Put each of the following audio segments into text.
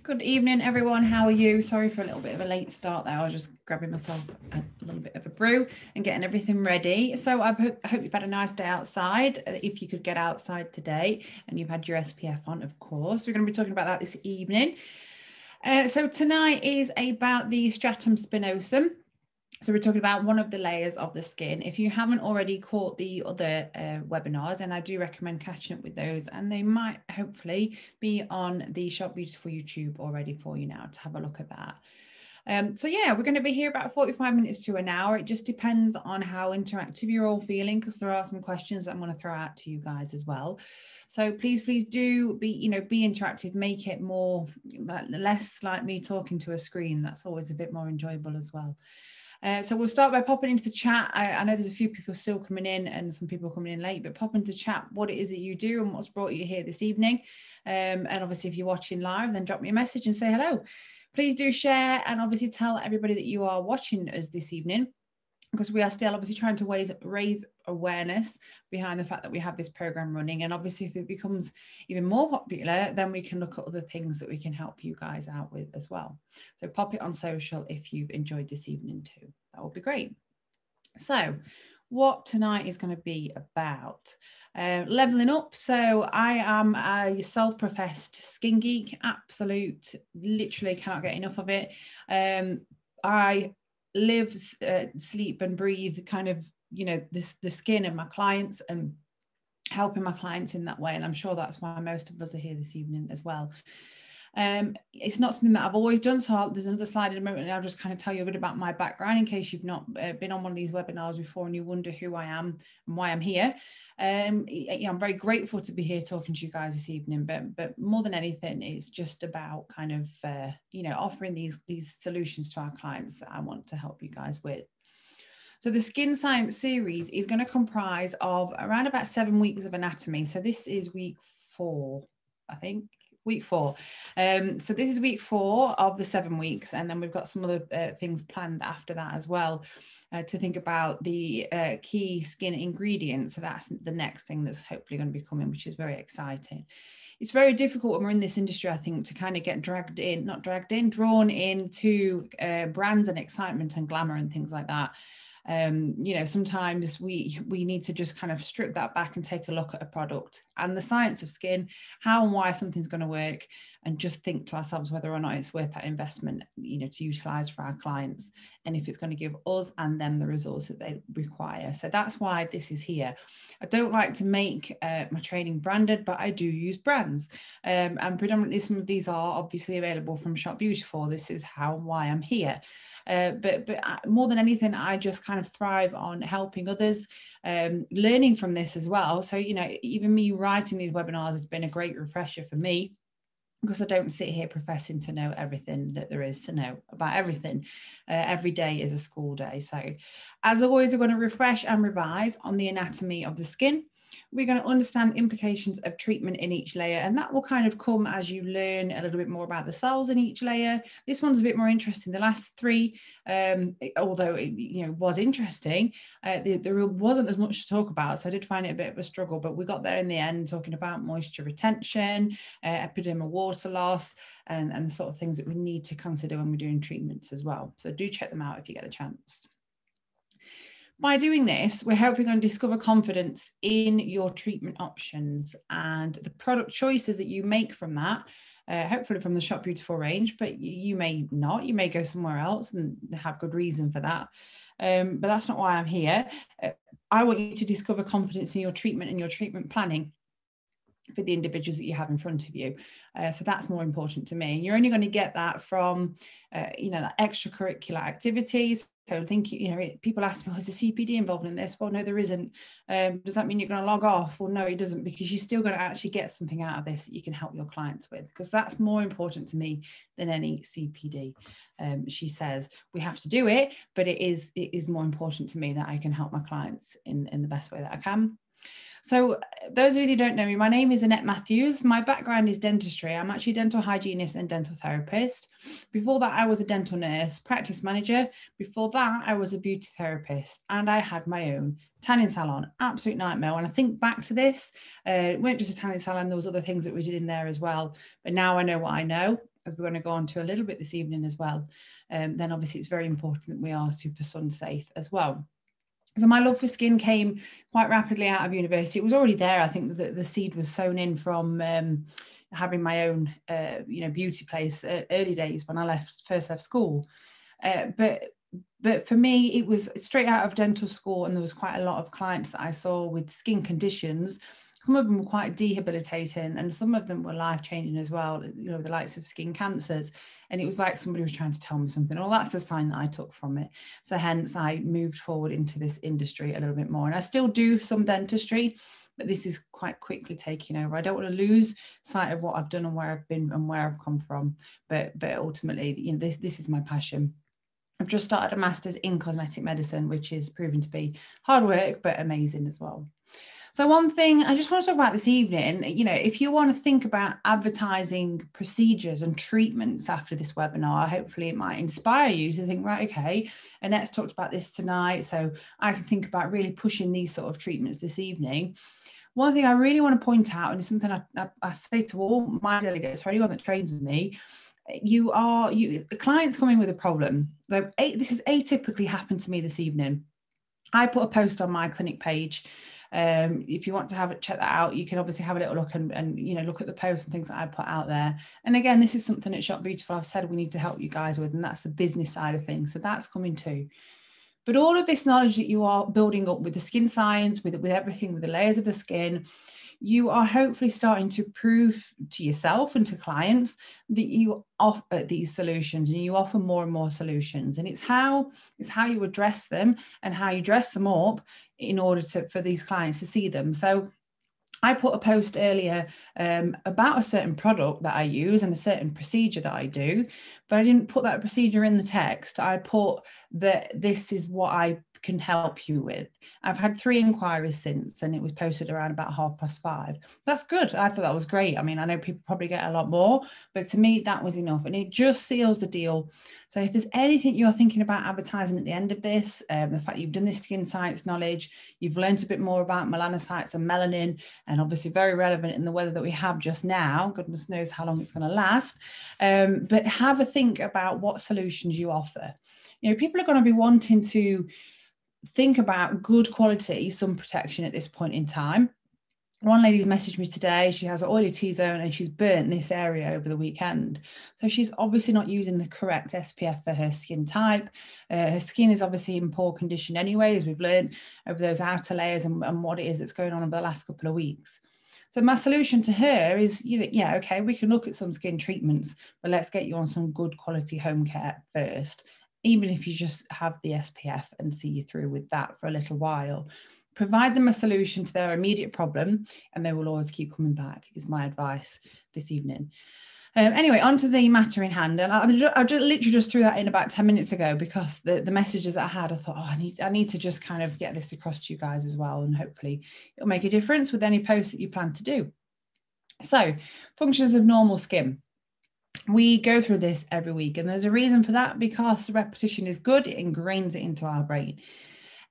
Good evening, everyone. How are you? Sorry for a little bit of a late start there. I was just grabbing myself a little bit of a brew and getting everything ready. So I hope you've had a nice day outside. If you could get outside today and you've had your SPF on, of course. We're going to be talking about that this evening. So tonight is about the Stratum Spinosum. So we're talking about one of the layers of the skin. If you haven't already caught the other webinars, then I do recommend catching up with those, and they might hopefully be on the Shop Beautiful YouTube already for you now to have a look at that. So yeah, we're going to be here about 45 minutes to an hour. It just depends on how interactive you're all feeling, because there are some questions that I'm going to throw out to you guys as well. So please do be interactive, make it more, less like me talking to a screen. That's always a bit more enjoyable as well. So we'll start by popping into the chat. I know there's a few people still coming in and some people coming in late, but pop into the chat what it is that you do and what's brought you here this evening. And obviously if you're watching live, then drop me a message and say hello. Please do share and obviously tell everybody that you are watching us this evening, because we are still obviously trying to raise awareness behind the fact that we have this program running. And obviously if it becomes even more popular, then we can look at other things that we can help you guys out with as well. So pop it on social if you've enjoyed this evening too. That would be great. So what tonight is going to be about, leveling up. So I am a self-professed skin geek, absolute, literally cannot get enough of it. I live, sleep and breathe kind of, the skin of my clients and helping my clients in that way. And I'm sure that's why most of us are here this evening as well. It's not something that I've always done. So there's another slide in a moment and I'll just kind of tell you a bit about my background in case you've not been on one of these webinars before and you wonder who I am and why I'm here. I'm very grateful to be here talking to you guys this evening, but more than anything, it's just about kind of, offering these solutions to our clients that I want to help you guys with. So the Skin Science series is going to comprise of around about 7 weeks of anatomy. So this is week 4, I think. Week 4. So this is week 4 of the 7 weeks, and then we've got some other things planned after that as well, to think about the key skin ingredients. So that's the next thing that's hopefully going to be coming, which is very exciting. It's very difficult when we're in this industry, I think, to kind of get drawn into brands and excitement and glamour and things like that. Sometimes we need to just kind of strip that back and take a look at a product and the science of skin, how and why something's going to work, and just think to ourselves whether or not it's worth that investment, to utilize for our clients, and if it's going to give us and them the results that they require. So that's why this is here. I don't like to make my training branded, but I do use brands, and predominantly some of these are obviously available from Shop Beautiful. This is how and why I'm here. But more than anything, I just kind of thrive on helping others, learning from this as well. So, even me writing these webinars has been a great refresher for me, because I don't sit here professing to know everything that there is to know about everything. Every day is a school day. So as always, we're going to refresh and revise on the anatomy of the skin. We're going to understand implications of treatment in each layer, and that will kind of come as you learn a little bit more about the cells in each layer. This one's a bit more interesting. The last 3, although it was interesting, there wasn't as much to talk about, so I did find it a bit of a struggle, but we got there in the end, talking about moisture retention, epidermal water loss, and the sort of things that we need to consider when we're doing treatments as well. So do check them out if you get the chance. By doing this, we're helping to discover confidence in your treatment options and the product choices that you make from that, hopefully from the Shop Beautiful range, but you may not. You may go somewhere else and have good reason for that. But that's not why I'm here. I want you to discover confidence in your treatment and your treatment planning for the individuals that you have in front of you. So that's more important to me. You're only going to get that from, that extracurricular activities. So people ask me, is the CPD involved in this? Well, no, there isn't. Does that mean you're going to log off? Well, no, it doesn't, because you're still going to actually get something out of this that you can help your clients with, because that's more important to me than any CPD. She says we have to do it, but it is more important to me that I can help my clients in the best way that I can. So those of you who don't know me, my name is Annette Matthews. My background is dentistry. I'm actually a dental hygienist and dental therapist. Before that, I was a dental nurse, practice manager. Before that, I was a beauty therapist, and I had my own tanning salon. Absolute nightmare. When I think back to this, it weren't just a tanning salon, there was other things that we did in there as well. But now I know what I know, as we're going to go on to a little bit this evening as well. Then obviously it's very important that we are super sun safe as well. So my love for skin came quite rapidly out of university. It was already there. I think that the seed was sown in from having my own, beauty place early days when I first left school. But for me, it was straight out of dental school, and there was quite a lot of clients that I saw with skin conditions. Some of them were quite debilitating, and some of them were life-changing as well, the likes of skin cancers. And it was like somebody was trying to tell me something. Well, that's the sign that I took from it. So hence I moved forward into this industry a little bit more. And I still do some dentistry, but this is quite quickly taking over. I don't want to lose sight of what I've done and where I've been and where I've come from. But ultimately, this is my passion. I've just started a master's in cosmetic medicine, which is proven to be hard work, but amazing as well. So one thing I just want to talk about this evening, if you want to think about advertising procedures and treatments after this webinar, hopefully it might inspire you to think, right, okay, Annette's talked about this tonight, so I can think about really pushing these sort of treatments this evening. One thing I really want to point out, and it's something I say to all my delegates, for anyone that trains with me, the client's coming with a problem. So this has atypically happened to me this evening. I put a post on my clinic page. If you want to check that out, you can obviously have a little look and look at the posts and things that I put out there. And again, this is something at Shop Beautiful I've said we need to help you guys with, and that's the business side of things. So that's coming too. But all of this knowledge that you are building up with the skin science, with everything, with the layers of the skin, you are hopefully starting to prove to yourself and to clients that you offer these solutions, and you offer more and more solutions. And it's how you address them and how you dress them up in order for these clients to see them. So I put a post earlier about a certain product that I use and a certain procedure that I do, but I didn't put that procedure in the text. I put that this is what I can help you with. I've had 3 inquiries since, and it was posted around about 5:30. That's good. I thought that was great. I mean, I know people probably get a lot more, but to me, that was enough, and it just seals the deal. So if there's anything you're thinking about advertising at the end of this, the fact you've done this skin science knowledge, you've learned a bit more about melanocytes and melanin, and obviously very relevant in the weather that we have just now, goodness knows how long it's going to last, but have a think about what solutions you offer. People are going to be wanting to think about good quality sun protection at this point in time. One lady's messaged me today. She has an oily T-zone and she's burnt this area over the weekend. So she's obviously not using the correct SPF for her skin type. Her skin is obviously in poor condition anyway, as we've learned over those outer layers and what it is that's going on over the last couple of weeks. So my solution to her is, okay, we can look at some skin treatments, but let's get you on some good quality home care first, even if you just have the SPF, and see you through with that for a little while. Provide them a solution to their immediate problem, and they will always keep coming back, is my advice this evening. Anyway, on to the matter in hand. And I literally just threw that in about 10 minutes ago, because the messages that I had, I thought, I need to just kind of get this across to you guys as well. And hopefully it'll make a difference with any posts that you plan to do. So, functions of normal skin. We go through this every week, and there's a reason for that, because repetition is good. It ingrains it into our brain.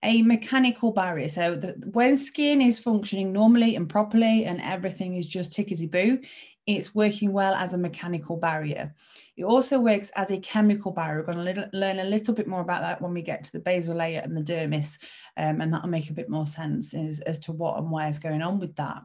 A mechanical barrier. So when skin is functioning normally and properly and everything is just tickety-boo, it's working well as a mechanical barrier. It also works as a chemical barrier. We're going to learn a little bit more about that when we get to the basal layer and the dermis, and that'll make a bit more sense as to what and where is going on with that.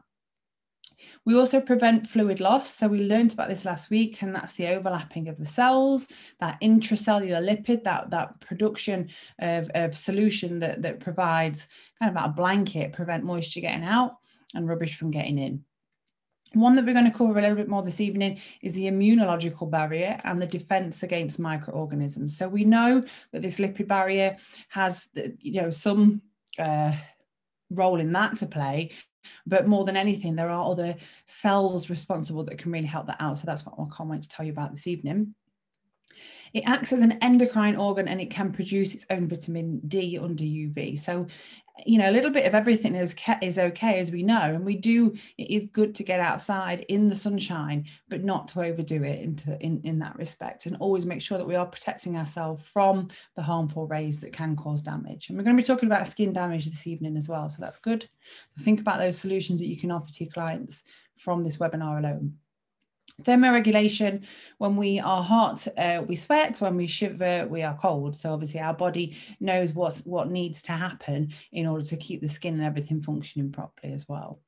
We also prevent fluid loss. So we learned about this last week, and that's the overlapping of the cells, that intracellular lipid, that production of solution that provides kind of about a blanket, prevent moisture getting out and rubbish from getting in. One that we're going to cover a little bit more this evening is the immunological barrier and the defense against microorganisms. So we know that this lipid barrier has, some role in that to play. But more than anything, there are other cells responsible that can really help that out. So that's what I can't wait to tell you about this evening. It acts as an endocrine organ and it can produce its own vitamin D under UV. So, you know, a little bit of everything is okay, as we know, and it is good to get outside in the sunshine, but not to overdo it in that respect, and always make sure that we are protecting ourselves from the harmful rays that can cause damage. And we're going to be talking about skin damage this evening as well, so that's good. So think about those solutions that you can offer to your clients from this webinar alone. Thermoregulation: when we are hot, we sweat; when we shiver, we are cold. So obviously our body knows what needs to happen in order to keep the skin and everything functioning properly as well.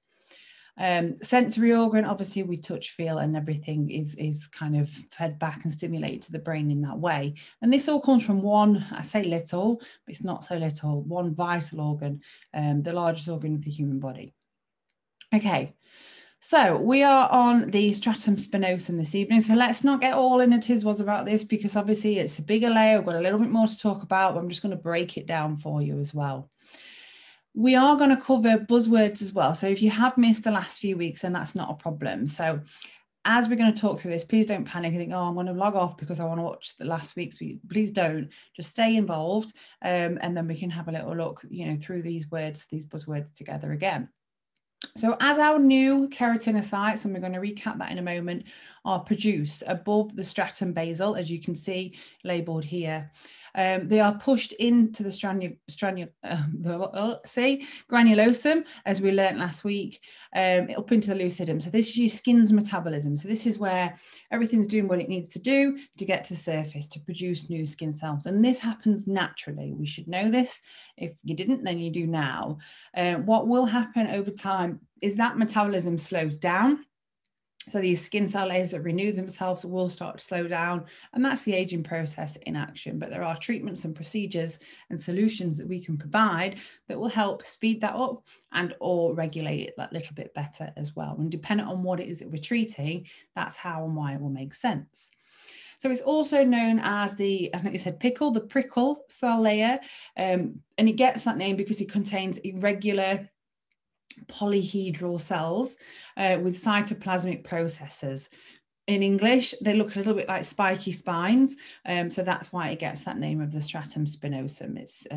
Sensory organ: obviously we touch, feel, and everything is kind of fed back and stimulated to the brain in that way. And this all comes from one, I say little, but it's not so little, one vital organ, the largest organ of the human body. Okay. So we are on the stratum spinosum this evening. So let's not get all in a tiz-was about this, because obviously it's a bigger layer. We've got a little bit more to talk about, but I'm just going to break it down for you as well. We are going to cover buzzwords as well. So if you have missed the last few weeks, then that's not a problem. So as we're going to talk through this, please don't panic and think, oh, I'm going to log off because I want to watch the last week's video. Please don't. Just stay involved, and then we can have a little look, you know, through these buzzwords together again. So as our new keratinocytes, and we're going to recap that in a moment, are produced above the stratum basal, as you can see labelled here, they are pushed into the granulosum, as we learnt last week, up into the lucidum. So this is your skin's metabolism. So this is where everything's doing what it needs to do to get to the surface to produce new skin cells. And this happens naturally. We should know this. If you didn't, then you do now. What will happen over time is that metabolism slows down. So these skin cell layers that renew themselves will start to slow down, and that's the aging process in action. But there are treatments and procedures and solutions that we can provide that will help speed that up and or regulate it that little bit better as well. And depending on what it is that we're treating, that's how and why it will make sense. So it's also known as the, I think you said pickle, the prickle cell layer, and it gets that name because it contains irregular polyhedral cells with cytoplasmic processes. In English, they look a little bit like spiky spines, so that's why it gets that name of the stratum spinosum. It's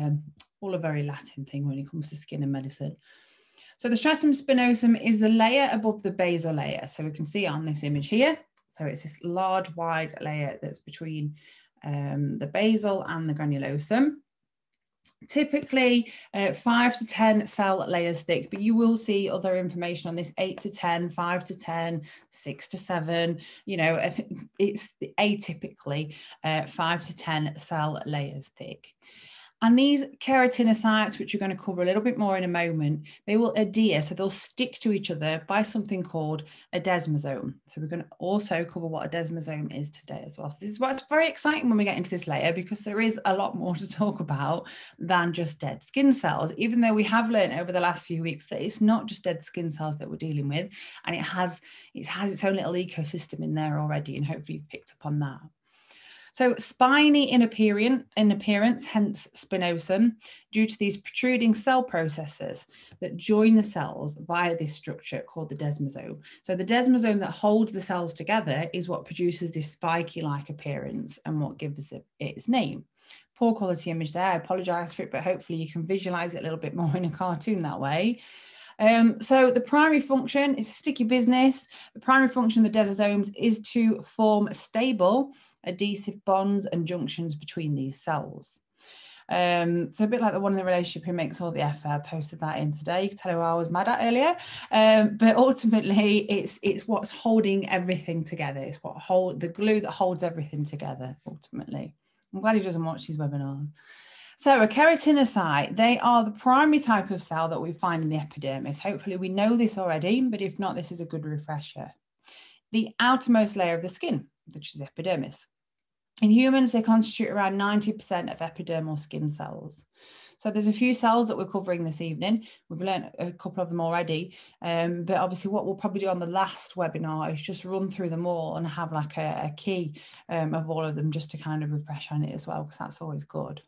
all a very Latin thing when it comes to skin and medicine. So the stratum spinosum is the layer above the basal layer. So we can see it on this image here. So it's this large, wide layer that's between the basal and the granulosum. Typically 5 to 10 cell layers thick, but you will see other information on this: 8 to 10, 5 to 10, 6 to 7, you know, it's atypically 5 to 10 cell layers thick. And these keratinocytes, which we're going to cover a little bit more in a moment, they will adhere, so they'll stick to each other by something called a desmosome. So we're going to also cover what a desmosome is today as well. So this is what's very exciting when we get into this layer, because there is a lot more to talk about than just dead skin cells, even though we have learned over the last few weeks that it's not just dead skin cells that we're dealing with, and it has its own little ecosystem in there already, and hopefully you've picked up on that. So spiny in appearance, hence spinosum, due to these protruding cell processes that join the cells via this structure called the desmosome. So the desmosome that holds the cells together is what produces this spiky-like appearance and what gives it its name. Poor quality image there, I apologise for it, but hopefully you can visualise it a little bit more in a cartoon that way. So the primary function is sticky business. The primary function of the desmosomes is to form stable adhesive bonds and junctions between these cells. So a bit like the one in the relationship who makes all the effort. I posted that in today. You can tell who I was mad at earlier. But ultimately, it's what's holding everything together. It's the glue that holds everything together, ultimately. I'm glad he doesn't watch these webinars. So a keratinocyte, they are the primary type of cell that we find in the epidermis. Hopefully we know this already, but if not, this is a good refresher. The outermost layer of the skin, which is the epidermis. In humans, they constitute around 90% of epidermal skin cells. So there's a few cells that we're covering this evening. We've learned a couple of them already, but obviously what we'll probably do on the last webinar is just run through them all and have like a key of all of them just to kind of refresh on it as well, because that's always good.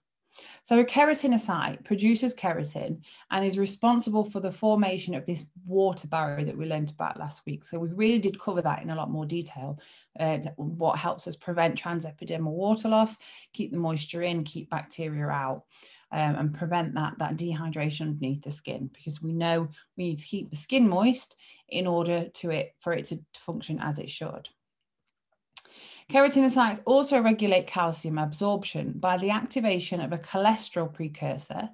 So a keratinocyte produces keratin and is responsible for the formation of this water barrier that we learned about last week. So we really did cover that in a lot more detail, what helps us prevent transepidermal water loss, keep the moisture in, keep bacteria out, and prevent that dehydration underneath the skin, because we know we need to keep the skin moist in order for it to function as it should. Keratinocytes also regulate calcium absorption by the activation of a cholesterol precursor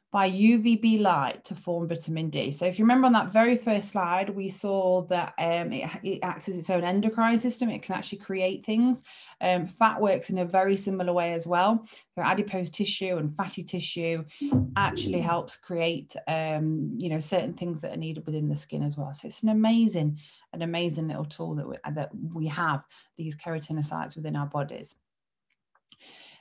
by UVB light to form vitamin D. So if you remember on that very first slide, we saw that it acts as its own endocrine system. It can actually create things. Fat works in a very similar way as well. So adipose tissue and fatty tissue actually helps create, certain things that are needed within the skin as well. So it's an amazing little tool that we have, these keratinocytes within our bodies.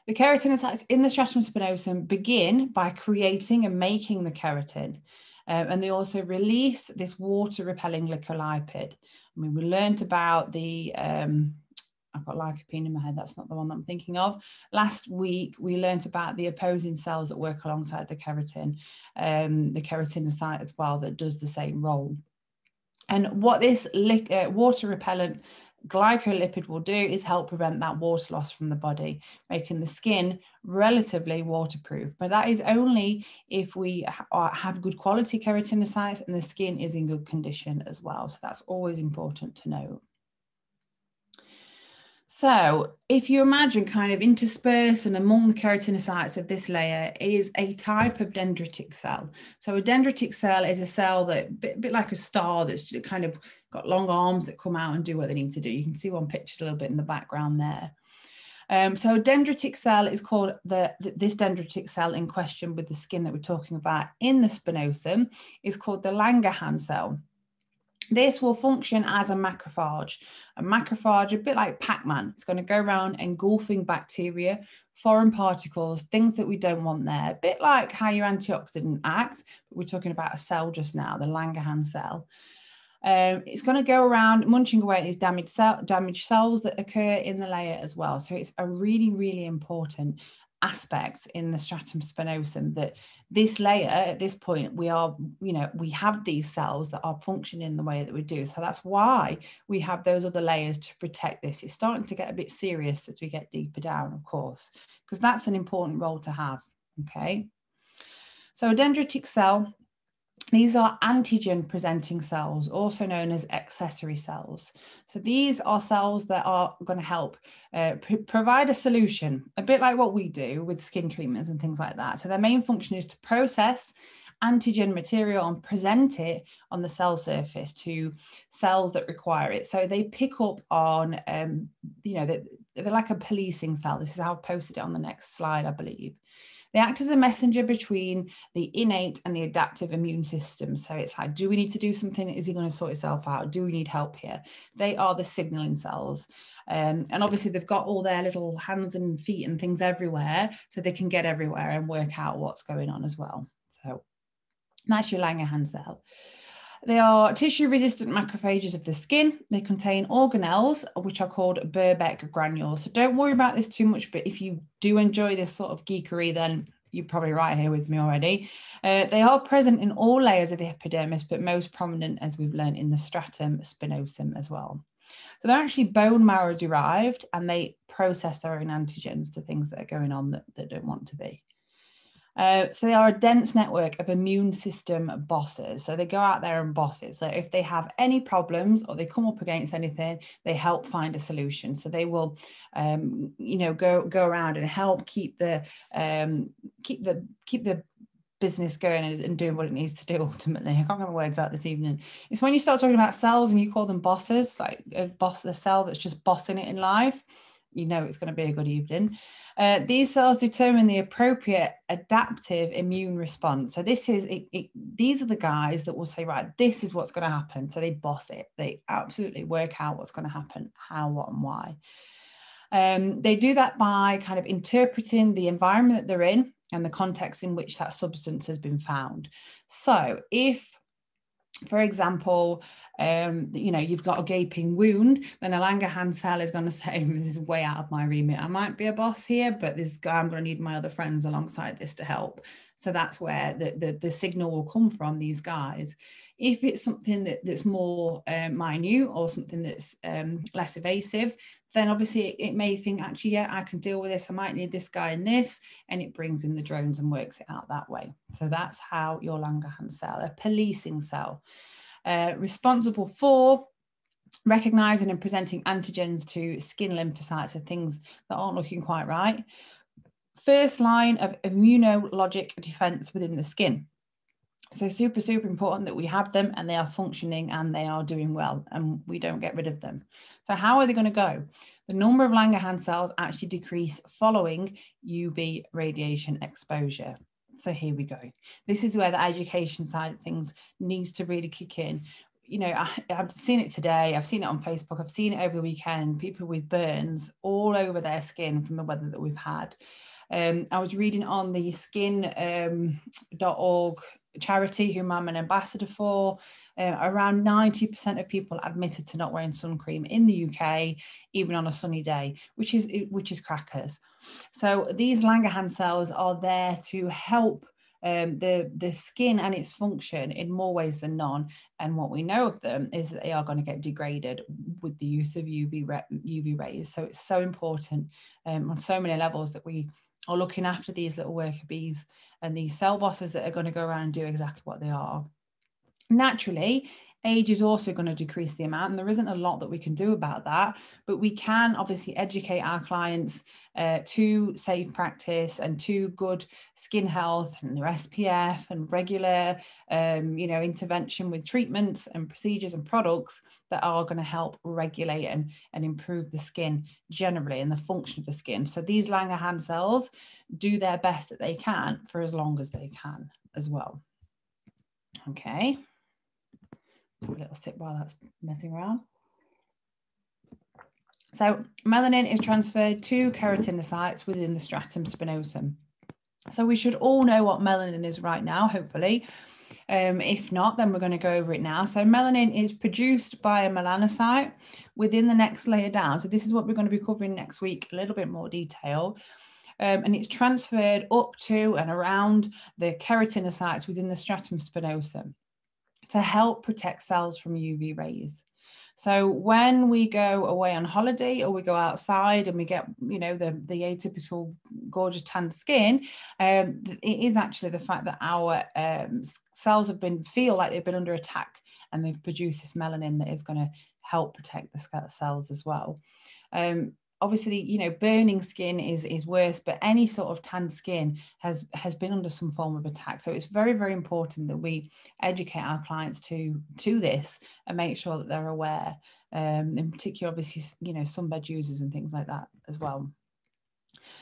The keratinocytes in the stratum spinosum begin by creating and making the keratin, and they also release this water-repelling glycolipid. I mean, we learned about the, I've got lycopene in my head, that's not the one that I'm thinking of. Last week, we learned about the opposing cells that work alongside the keratin, the keratinocyte as well, that does the same role. And what this water-repellent glycolipid will do is help prevent that water loss from the body, making the skin relatively waterproof. But that is only if we have good quality keratinocytes and the skin is in good condition as well. So that's always important to note. So if you imagine kind of interspersed and among the keratinocytes of this layer is a type of dendritic cell. So a dendritic cell is a cell that, a bit like a star, that's kind of got long arms that come out and do what they need to do. You can see one pictured a little bit in the background there. So a dendritic cell is called, this dendritic cell in question with the skin that we're talking about in the spinosum is called the Langerhans cell. This will function as a macrophage. A macrophage, a bit like Pac-Man. It's going to go around engulfing bacteria, foreign particles, things that we don't want there. A bit like how your antioxidant acts, but we're talking about a cell just now, the Langerhans cell. It's going to go around munching away at these damaged cells that occur in the layer as well. So it's a really, really important aspect in the stratum spinosum, that this layer at this point, we have these cells that are functioning in the way that we do. So that's why we have those other layers to protect this. It's starting to get a bit serious as we get deeper down, of course, because that's an important role to have. Okay, so a dendritic cell, these are antigen presenting cells, also known as accessory cells. So these are cells that are going to help provide a solution, a bit like what we do with skin treatments and things like that. So their main function is to process antigen material and present it on the cell surface to cells that require it. So they pick up on, they're like a policing cell. This is how I've posted it on the next slide, I believe. They act as a messenger between the innate and the adaptive immune system. So it's like, do we need to do something? Is it going to sort itself out? Do we need help here? They are the signaling cells. And obviously they've got all their little hands and feet and things everywhere, so they can get everywhere and work out what's going on as well. So that's your Langerhans cell. They are tissue-resistant macrophages of the skin. They contain organelles, which are called Burbeck granules. So don't worry about this too much, but if you do enjoy this sort of geekery, then you're probably right here with me already. They are present in all layers of the epidermis, but most prominent, as we've learned, in the stratum spinosum as well. So they're actually bone marrow derived, and they process their own antigens to things that are going on that don't want to be. So they are a dense network of immune system bosses. So they go out there and boss it. So if they have any problems or they come up against anything, they help find a solution. So they will, go around and help keep the business going and doing what it needs to do ultimately. I can't remember words out this evening. It's when you start talking about cells and you call them bosses, like a cell that's just bossing it in life, you know it's going to be a good evening. These cells determine the appropriate adaptive immune response. So this is these are the guys that will say, right, this is what's going to happen. So they boss it. They absolutely work out what's going to happen, how, what, and why. They do that by kind of interpreting the environment that they're in and the context in which that substance has been found. So if, for example, you know, you've got a gaping wound, then a Langerhans cell is going to say, this is way out of my remit. I might be a boss here, but this guy, I'm going to need my other friends alongside this to help. So that's where the signal will come from, these guys. If it's something that's more minute or something that's less evasive, then obviously it may think, actually, yeah, I can deal with this. I might need this guy in this, and it brings in the drones and works it out that way. So that's how your Langerhans cell, a policing cell, responsible for recognizing and presenting antigens to skin lymphocytes and things that aren't looking quite right. First line of immunologic defense within the skin. So super, super important that we have them and they are functioning and they are doing well and we don't get rid of them. So how are they going to go? The number of Langerhans cells actually decrease following UV radiation exposure. So here we go. This is where the education side of things needs to really kick in. You know, I've seen it today. I've seen it on Facebook. I've seen it over the weekend. People with burns all over their skin from the weather that we've had. I was reading on the skin.org charity, whom I'm an ambassador for, around 90% of people admitted to not wearing sun cream in the UK, even on a sunny day, which is crackers. So these Langerhans cells are there to help the skin and its function in more ways than none. And what we know of them is that they are going to get degraded with the use of UV rays. So it's so important on so many levels that we are looking after these little worker bees and these cell bosses that are going to go around and do exactly what they are. Naturally, age is also going to decrease the amount, and there isn't a lot that we can do about that, but we can obviously educate our clients to safe practice and to good skin health and their SPF and regular you know, intervention with treatments and procedures and products that are going to help regulate and improve the skin generally and the function of the skin. So these Langerhans cells do their best that they can for as long as they can as well. Okay. A little sip while that's messing around. So melanin is transferred to keratinocytes within the stratum spinosum. So we should all know what melanin is right now, hopefully. If not, then we're going to go over it now. So melanin is produced by a melanocyte within the next layer down. So this is what we're going to be covering next week, a little bit more detail. And it's transferred up to and around the keratinocytes within the stratum spinosum to help protect cells from UV rays. So when we go away on holiday or we go outside and we get, you know, the atypical gorgeous tanned skin, it is actually the fact that our cells feel like they've been under attack and they've produced this melanin that is going to help protect the cells as well. Obviously, you know, burning skin is worse, but any sort of tanned skin has been under some form of attack. So it's very, very important that we educate our clients to this and make sure that they're aware. In particular, obviously, you know, sunbed users and things like that as well.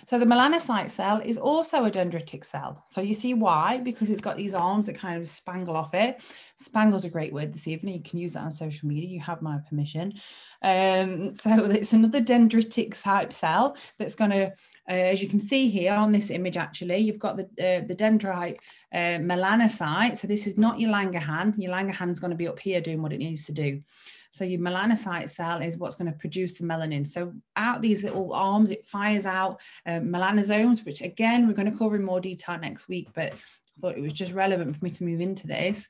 So the melanocyte cell is also a dendritic cell. So you see why? Because it's got these arms that kind of spangle off it. Spangle's a great word this evening. You can use that on social media. You have my permission. So it's another dendritic type cell that's going to, as you can see here on this image, actually, you've got the dendrite melanocyte. So this is not your Langerhans. Your Langerhans going to be up here doing what it needs to do. So your melanocyte cell is what's going to produce the melanin. So out these little arms, it fires out melanosomes, which again, we're going to cover in more detail next week, but I thought it was just relevant for me to move into this.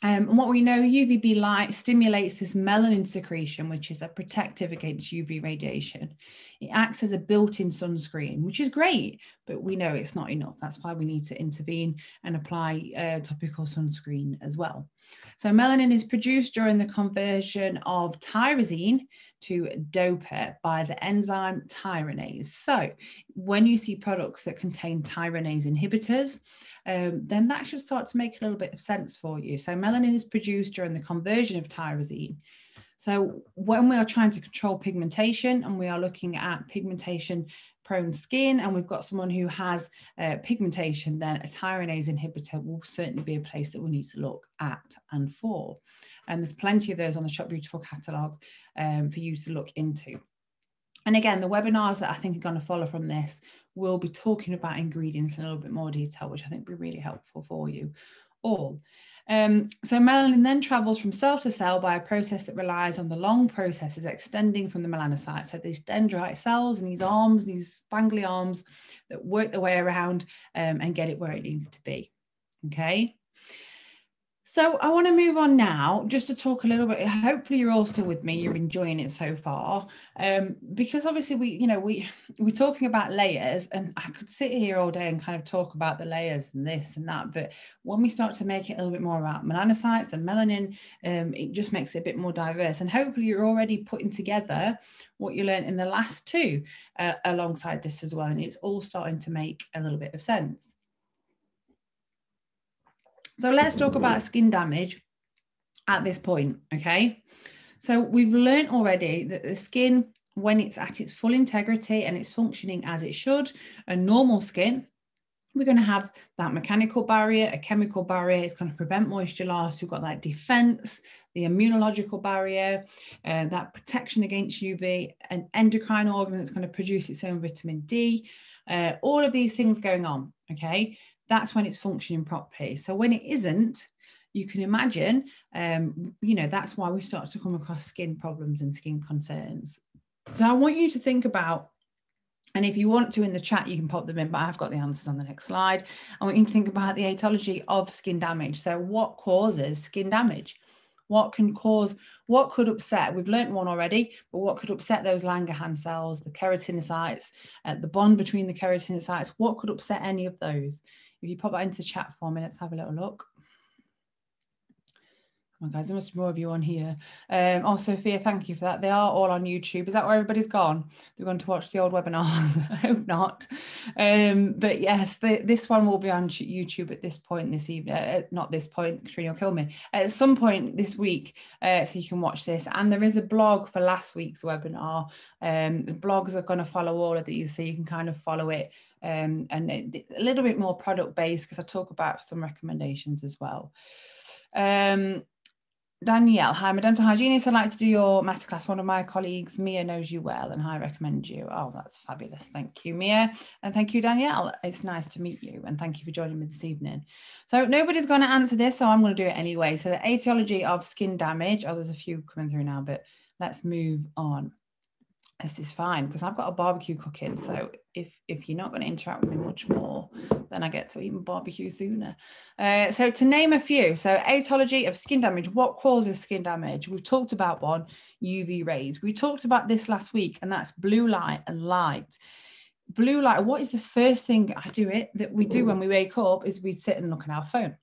And what we know, UVB light stimulates this melanin secretion, which is a protective against UV radiation. It acts as a built-in sunscreen, which is great, but we know it's not enough. That's why we need to intervene and apply topical sunscreen as well. So melanin is produced during the conversion of tyrosine to dopa by the enzyme tyronase. So when you see products that contain tyronase inhibitors, then that should start to make a little bit of sense for you. So melanin is produced during the conversion of tyrosine. So when we are trying to control pigmentation and we are looking at pigmentation prone skin and we've got someone who has pigmentation, then a tyronase inhibitor will certainly be a place that we need to look at and for. And there's plenty of those on the Shop Beautiful catalogue for you to look into. And again, the webinars that I think are going to follow from this will be talking about ingredients in a little bit more detail, which I think will be really helpful for you all. So melanin then travels from cell to cell by a process that relies on the long processes extending from the melanocyte. So these dendrite cells and these arms, these spangly arms that work their way around and get it where it needs to be. Okay. So I want to move on now just to talk a little bit. Hopefully you're all still with me. You're enjoying it so far, because obviously we're talking about layers, and I could sit here all day and kind of talk about the layers and this and that. But when we start to make it a little bit more about melanocytes and melanin, it just makes it a bit more diverse. And hopefully you're already putting together what you learned in the last two alongside this as well. And it's all starting to make a little bit of sense. So let's talk about skin damage at this point, okay? So we've learned already that the skin, when it's at its full integrity and it's functioning as it should, a normal skin, we're going to have that mechanical barrier, a chemical barrier. It's going to prevent moisture loss. We've got that defense, the immunological barrier, that protection against UV, an endocrine organ that's going to produce its own vitamin D, all of these things going on, okay? That's when it's functioning properly. So when it isn't, you can imagine, that's why we start to come across skin problems and skin concerns. So I want you to think about, and if you want to in the chat, you can pop them in, but I've got the answers on the next slide. I want you to think about the etiology of skin damage. So what causes skin damage? What could upset? We've learned one already, but what could upset those Langerhans cells, the keratinocytes, the bond between the keratinocytes? What could upset any of those? If you pop that into the chat for me, let's have a little look. Oh, guys, there must be more of you on here. Oh, Sophia, thank you for that. They are all on YouTube. Is that where everybody's gone? They're going to watch the old webinars. I hope not. But yes, this one will be on YouTube at this point this evening. Not this point, Katrina will kill me. At some point this week, so you can watch this. And there is a blog for last week's webinar. The blogs are going to follow all of these, so you can kind of follow it. And a little bit more product based, because I talk about some recommendations as well. Danielle, hi, I'm a dental hygienist. I'd like to do your masterclass. One of my colleagues, Mia, knows you well and I recommend you. Oh, that's fabulous. Thank you, Mia. And thank you, Danielle. It's nice to meet you. And thank you for joining me this evening. So nobody's going to answer this, so I'm going to do it anyway. So the etiology of skin damage. Oh, there's a few coming through now, but let's move on. This is fine because I've got a barbecue cooking. So if you're not going to interact with me much more, then I get to eat my barbecue sooner. So to name a few, so etiology of skin damage, what causes skin damage? We've talked about one, UV rays. We talked about this last week, and that's blue light and light. Blue light, what is the first thing that we do when we wake up is we sit and look at our phone.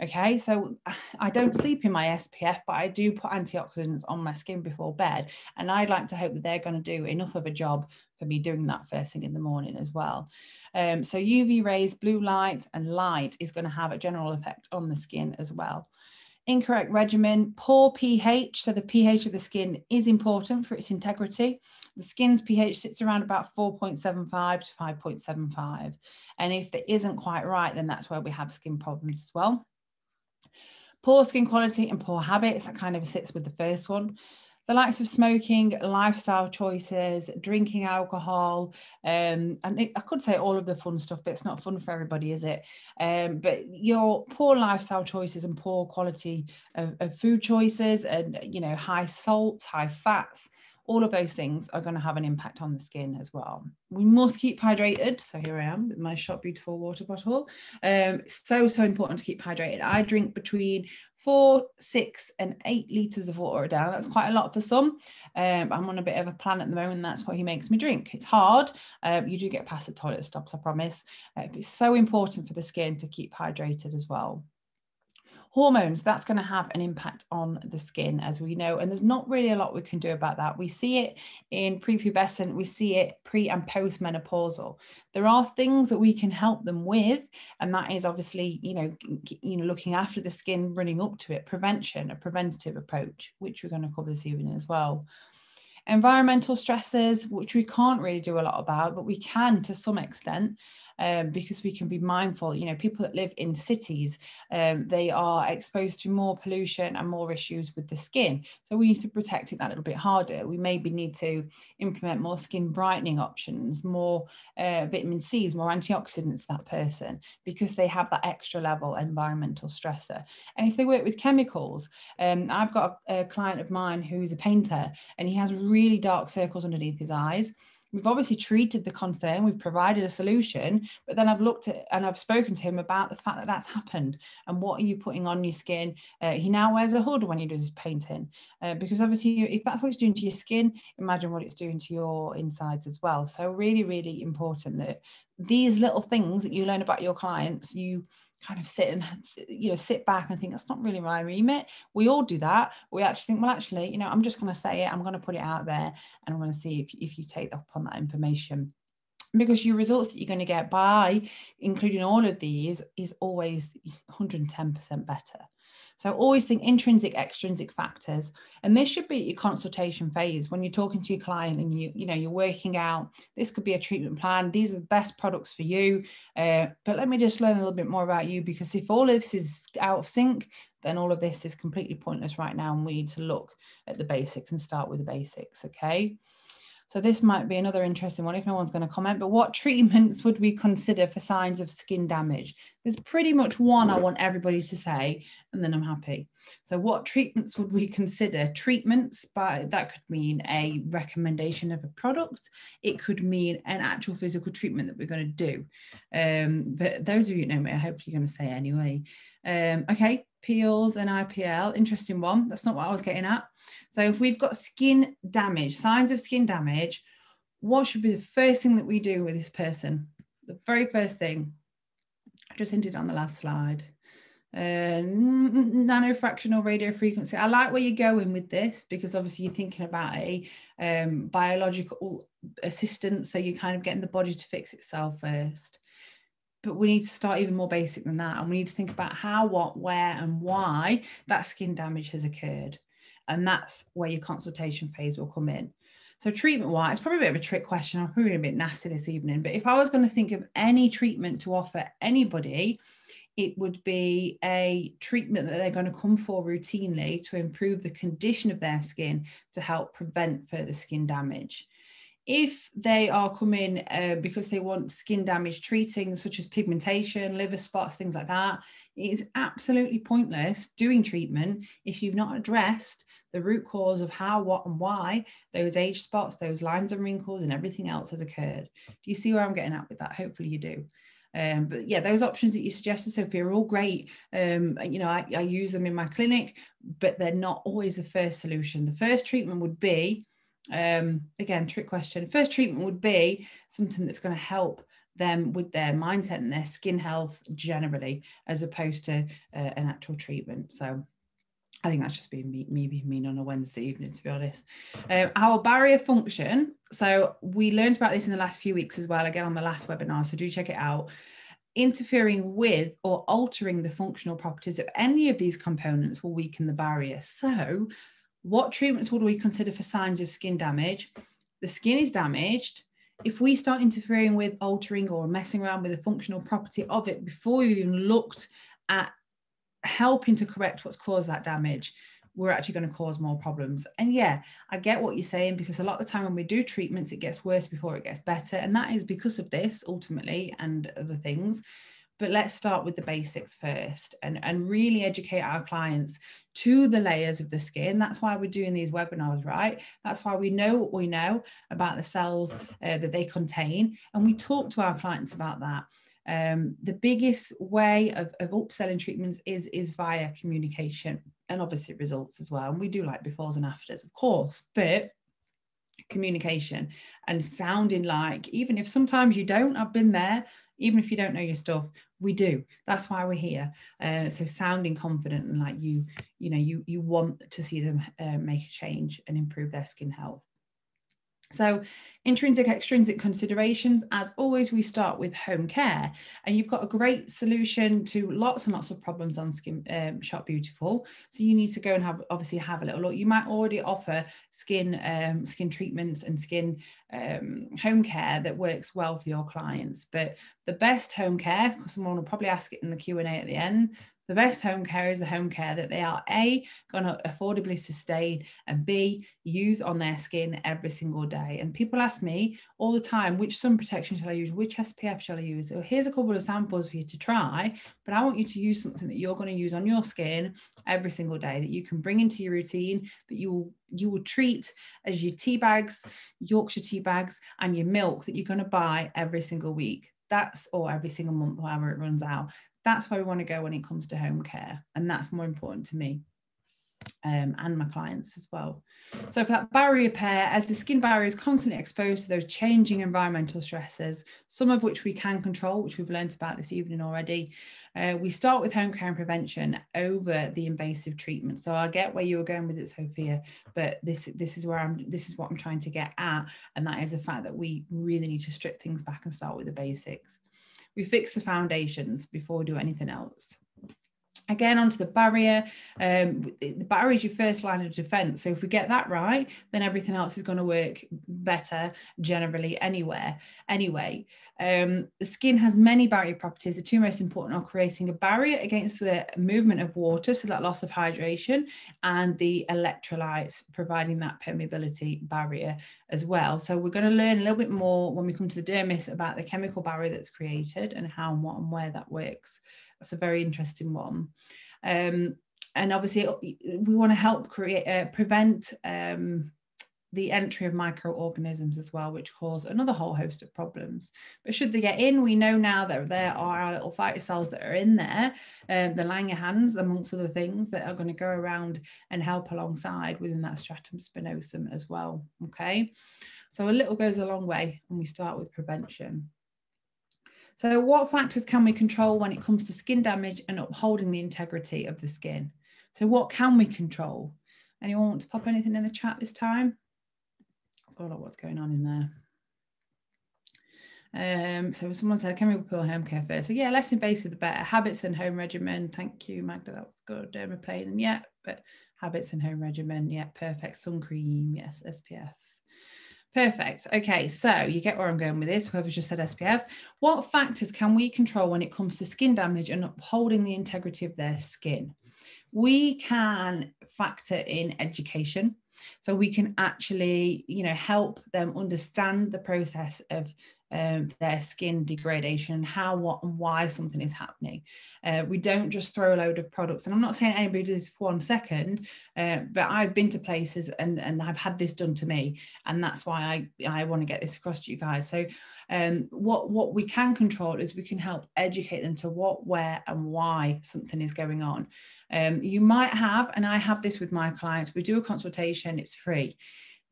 Okay, so I don't sleep in my SPF, but I do put antioxidants on my skin before bed. And I'd like to hope that they're going to do enough of a job for me doing that first thing in the morning as well. So UV rays, blue light and light is going to have a general effect on the skin as well. Incorrect regimen, poor pH. So the pH of the skin is important for its integrity. The skin's pH sits around about 4.75 to 5.75. And if it isn't quite right, then that's where we have skin problems as well. Poor skin quality and poor habits, that kind of sits with the first one. The likes of smoking, lifestyle choices, drinking alcohol, and I could say all of the fun stuff, but it's not fun for everybody, is it? But your poor lifestyle choices and poor quality of food choices and, high salt, high fats, all of those things are going to have an impact on the skin as well. We must keep hydrated. So here I am with my Shop Beautiful water bottle. So important to keep hydrated. I drink between 4, 6 and 8 litres of water a day. That's quite a lot for some. I'm on a bit of a plan at the moment. That's what he makes me drink. It's hard. You do get past the toilet stops, I promise. But it's so important for the skin to keep hydrated as well. Hormones, that's going to have an impact on the skin, as we know, and there's not really a lot we can do about that. We see it in prepubescent, we see it pre and post-menopausal. There are things that we can help them with, and that is obviously, looking after the skin running up to it, prevention, a preventative approach, which we're going to cover this evening as well. Environmental stresses, which we can't really do a lot about, but we can to some extent. because we can be mindful. You know, people that live in cities, they are exposed to more pollution and more issues with the skin. So we need to protect it that little bit harder. We maybe need to implement more skin brightening options, more vitamin C's, more antioxidants to that person, because they have that extra level environmental stressor. And if they work with chemicals, I've got a client of mine who's a painter, and he has really dark circles underneath his eyes. We've obviously treated the concern, we've provided a solution, but then I've looked at and I've spoken to him about the fact that that's happened and what are you putting on your skin. He now wears a hood when he does his painting, because obviously if that's what it's doing to your skin, imagine what it's doing to your insides as well. So really, really important that these little things that you learn about your clients, you kind of sit and, you know, sit back and think that's not really my remit. We all do that. We actually think, well, actually, you know, I'm just going to say it. I'm going to put it out there, and I'm going to see if you take up on that information, because your results that you're going to get by including all of these is always 110% better. So always think intrinsic, extrinsic factors, and this should be your consultation phase when you're talking to your client and you're working out, this could be a treatment plan, these are the best products for you, but let me just learn a little bit more about you, because if all of this is out of sync, then all of this is completely pointless right now, and we need to look at the basics and start with the basics. Okay. So this might be another interesting one if no one's going to comment, but what treatments would we consider for signs of skin damage? There's pretty much one I want everybody to say, and then I'm happy. So what treatments would we consider? Treatments, but that could mean a recommendation of a product. It could mean an actual physical treatment that we're going to do. But those of you who know me, I hope you're going to say anyway. Okay, peels and IPL, interesting one. That's not what I was getting at. So if we've got skin damage, signs of skin damage, what should be the first thing that we do with this person? The very first thing, I just hinted on the last slide, nanofractional radio frequency. I like where you're going with this, because obviously you're thinking about a biological assistance, so you're kind of getting the body to fix itself first. But we need to start even more basic than that, and we need to think about how, what, where, and why that skin damage has occurred. And that's where your consultation phase will come in. So treatment-wise, it's probably a bit of a trick question. I'm probably a bit nasty this evening, but if I was going to think of any treatment to offer anybody, it would be a treatment that they're going to come for routinely to improve the condition of their skin to help prevent further skin damage. If they are coming because they want skin damage treating, such as pigmentation, liver spots, things like that, it is absolutely pointless doing treatment if you've not addressed the root cause of how, what, and why those age spots, those lines and wrinkles, and everything else has occurred. Do you see where I'm getting at with that? Hopefully you do. But yeah, those options that you suggested, Sophie, are all great. I use them in my clinic, but they're not always the first solution. The first treatment would be, again, trick question. First treatment would be something that's going to help them with their mindset and their skin health generally, as opposed to an actual treatment. So I think that's just being me being mean on a Wednesday evening, to be honest. Our barrier function. So we learned about this in the last few weeks as well, again on the last webinar, so do check it out. Interfering with or altering the functional properties of any of these components will weaken the barrier. So what treatments would we consider for signs of skin damage? The skin is damaged. If we start interfering with, altering, or messing around with the functional property of it before we even looked at helping to correct what's caused that damage, we're actually going to cause more problems. And yeah, I get what you're saying, because a lot of the time when we do treatments, it gets worse before it gets better. And that is because of this ultimately and other things. But let's start with the basics first and really educate our clients to the layers of the skin. That's why we're doing these webinars, right? That's why we know what we know about the cells that they contain. And we talk to our clients about that. The biggest way of upselling treatments is via communication, and obviously results as well. And we do like befores and afters, of course, but communication and sounding like, even if sometimes you don't, I've been there, even if you don't know your stuff, we do. That's why we're here. So sounding confident and like you want to see them make a change and improve their skin health. So intrinsic, extrinsic considerations, as always, we start with home care, and you've got a great solution to lots and lots of problems on Skin Shop Beautiful. So you need to go and have a little look. You might already offer skin treatments and skin home care that works well for your clients, but the best home care, because someone will probably ask it in the Q&A at the end, the best home care is the home care that they are A, going to affordably sustain, and B, use on their skin every single day. And people ask me all the time, which sun protection shall I use? Which SPF shall I use? So here's a couple of samples for you to try, but I want you to use something that you're going to use on your skin every single day, that you can bring into your routine, that you will treat as your tea bags, Yorkshire tea bags, and your milk that you're going to buy every single week. Or every single month, however it runs out. That's where we want to go when it comes to home care. And that's more important to me and my clients as well. So for that barrier repair, as the skin barrier is constantly exposed to those changing environmental stresses, some of which we can control, which we've learned about this evening already, we start with home care and prevention over the invasive treatment. So I get where you were going with it, Sophia, but this is what I'm trying to get at, and that is the fact that we really need to strip things back and start with the basics. We fix the foundations before we do anything else. Again, onto the barrier. The barrier is your first line of defense. So if we get that right, then everything else is going to work better generally anyway. The skin has many barrier properties. The two most important are creating a barrier against the movement of water, so that loss of hydration, and the electrolytes, providing that permeability barrier as well. So we're going to learn a little bit more when we come to the dermis about the chemical barrier that's created and how and what and where that works. That's a very interesting one. And obviously we want to help prevent the entry of microorganisms as well, which cause another whole host of problems. But should they get in, we know now that there are our little fighter cells that are in there, the Langerhans, amongst other things, that are going to go around and help alongside within that stratum spinosum as well. Okay, so a little goes a long way when we start with prevention. So what factors can we control when it comes to skin damage and upholding the integrity of the skin? So what can we control? Anyone want to pop anything in the chat this time? I don't know what's going on in there. So someone said chemical peel home care first. So yeah, less invasive the better. Habits and home regimen. Thank you, Magda. That was good. Dermaplane, yeah, but habits and home regimen. Yeah, perfect. Sun cream. Yes, SPF. Perfect. Okay, so you get where I'm going with this, whoever's just said SPF. What factors can we control when it comes to skin damage and upholding the integrity of their skin? We can factor in education. So we can actually, help them understand the process of their skin degradation, how, what, and why something is happening. We don't just throw a load of products, and I'm not saying anybody does this for 1 second, but I've been to places and I've had this done to me, and that's why I want to get this across to you guys. So what we can control is we can help educate them to what, where, and why something is going on. You might have, and I have this with my clients, we do a consultation, it's free.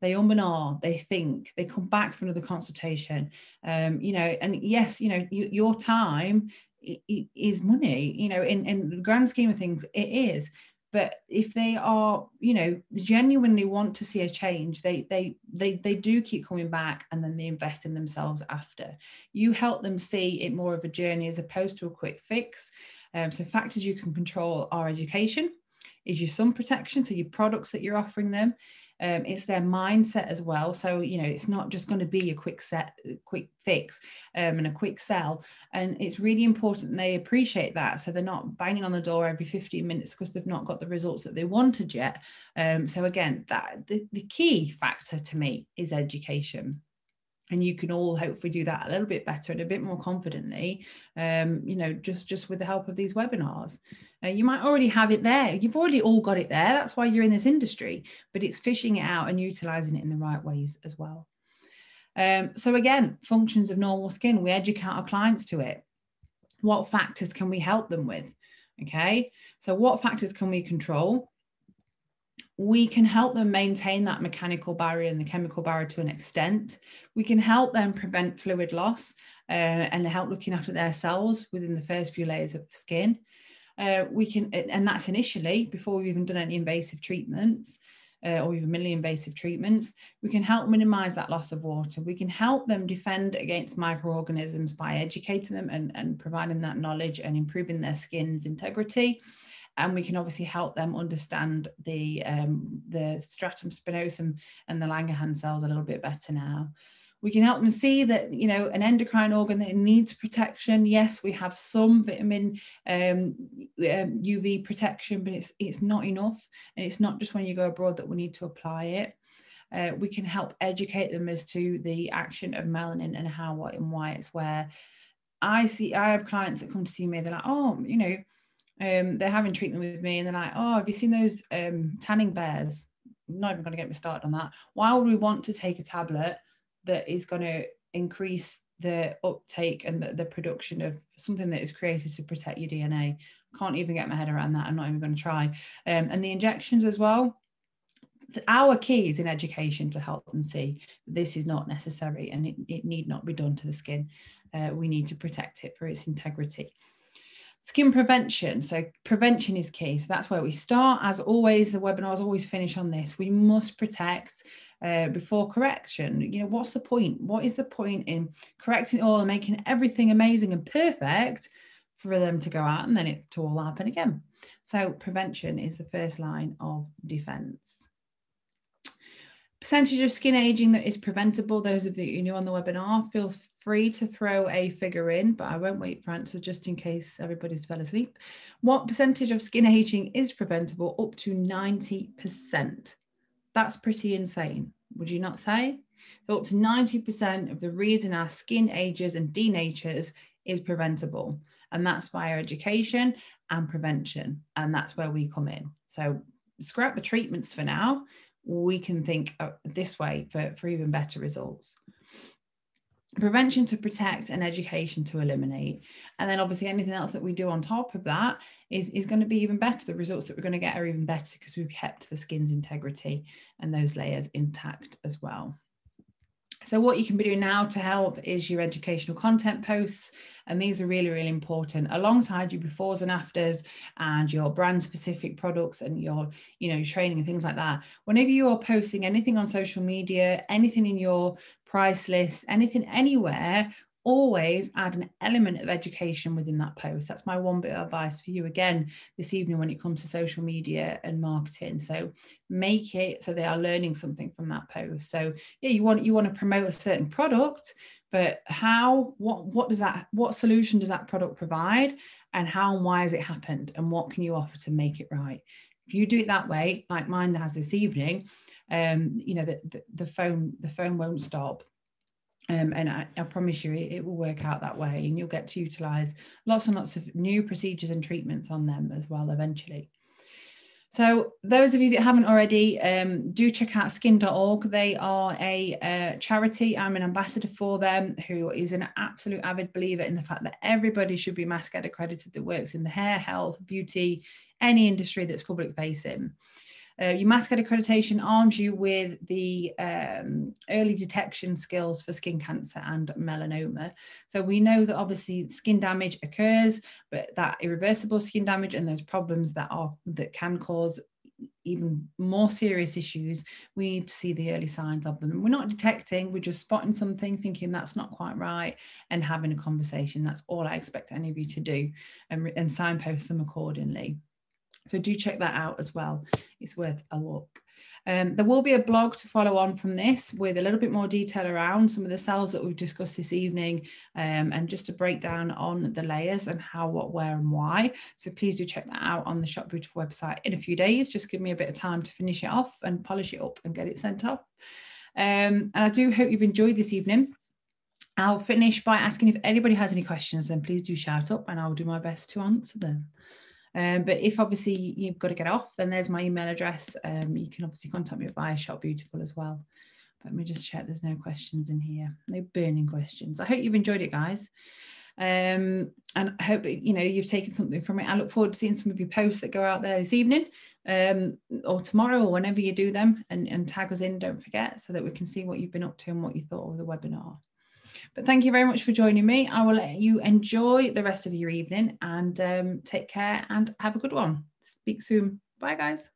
They and ah, they think, they come back for another consultation, and yes, your time is money, in the grand scheme of things, it is. But if they are, genuinely want to see a change, they do keep coming back, and then they invest in themselves after. You help them see it more of a journey as opposed to a quick fix. So factors you can control are education, is your sun protection, so your products that you're offering them. It's their mindset as well. So, it's not just going to be a quick fix and a quick sell. And it's really important they appreciate that. So they're not banging on the door every 15 minutes because they've not got the results that they wanted yet. So again, the key factor to me is education. And you can all hopefully do that a little bit better and a bit more confidently, just with the help of these webinars. You might already have it there. You've already all got it there. That's why you're in this industry, but it's fishing it out and utilizing it in the right ways as well. So again, functions of normal skin, we educate our clients to it. What factors can we help them with? Okay, so what factors can we control? We can help them maintain that mechanical barrier and the chemical barrier to an extent. We can help them prevent fluid loss and help looking after their cells within the first few layers of the skin. And that's initially before we've even done any invasive treatments. or even minimally invasive treatments, we can help minimize that loss of water. We can help them defend against microorganisms by educating them and providing that knowledge and improving their skin's integrity. And we can obviously help them understand the Stratum Spinosum and the Langerhans cells a little bit better now. We can help them see that, you know, an endocrine organ that needs protection. Yes, we have some vitamin UV protection, but it's not enough. And it's not just when you go abroad that we need to apply it. We can help educate them as to the action of melanin and how, what, and why it's where. I have clients that come to see me, they're like, oh, you know, they're having treatment with me and they're like, oh, have you seen those tanning bears? I'm not even going to get me started on that. Why would we want to take a tablet that is going to increase the uptake and the production of something that is created to protect your DNA? Can't even get my head around that. I'm not even going to try. And the injections as well. Our key is in education to help them see this is not necessary and it need not be done to the skin. We need to protect it for its integrity. Skin prevention. So prevention is key. So that's where we start. As always, the webinars always finish on this. We must protect before correction. You know, what's the point? What is the point in correcting it all and making everything amazing and perfect for them to go out and then it to all happen again? So prevention is the first line of defense. Percentage of skin aging that is preventable. Those of you new on the webinar, feel free to throw a figure in, but I won't wait for answers just in case everybody's fell asleep. What percentage of skin aging is preventable? Up to 90%. That's pretty insane, would you not say? So up to 90% of the reason our skin ages and denatures is preventable. And that's via education and prevention. And that's where we come in. So scrap the treatments for now. We can think this way for even better results. Prevention to protect and education to eliminate. And then obviously anything else that we do on top of that is going to be even better. The results that we're going to get are even better because we've kept the skin's integrity and those layers intact as well. So what you can be doing now to help is your educational content posts. And these are really, really important alongside your befores and afters and your brand specific products and your, you know, training and things like that. Whenever you are posting anything on social media, anything in your price list, anything anywhere, always add an element of education within that post. That's my one bit of advice for you again this evening when it comes to social media and marketing. So make it so they are learning something from that post. So yeah, you want to promote a certain product, but how, what solution does that product provide, and how and why has it happened, and what can you offer to make it right? If you do it that way, like mine has this evening, you know, the phone won't stop. And I promise you it will work out that way, and you'll get to utilize lots and lots of new procedures and treatments on them as well eventually. So those of you that haven't already, do check out skin.org. They are a charity. I'm an ambassador for them, who is an absolute avid believer in the fact that everybody should be MassGet accredited that works in the hair, health, beauty, any industry that's public facing. Your MassGet accreditation arms you with the early detection skills for skin cancer and melanoma. So we know that obviously skin damage occurs, but that irreversible skin damage and those problems that can cause even more serious issues, we need to see the early signs of them. We're not detecting, we're just spotting something, thinking that's not quite right, and having a conversation. That's all I expect any of you to do, and signpost them accordingly. So do check that out as well. It's worth a look. There will be a blog to follow on from this with a little bit more detail around some of the cells that we've discussed this evening, and just a breakdown on the layers and how, what, where and why. So please do check that out on the Shop Beautiful website in a few days. Just give me a bit of time to finish it off and polish it up and get it sent off. And I do hope you've enjoyed this evening. I'll finish by asking if anybody has any questions, then please do shout up and I'll do my best to answer them. But if obviously you've got to get off, then there's my email address. You can obviously contact me via Shop Beautiful as well. But let me just check there's no questions in here, no burning questions. I hope you've enjoyed it, guys. And I hope you've taken something from it. I look forward to seeing some of your posts that go out there this evening, or tomorrow, or whenever you do them, and tag us in, don't forget, so that we can see what you've been up to and what you thought of the webinar. But thank you very much for joining me. I will let you enjoy the rest of your evening, and take care and have a good one. Speak soon. Bye, guys.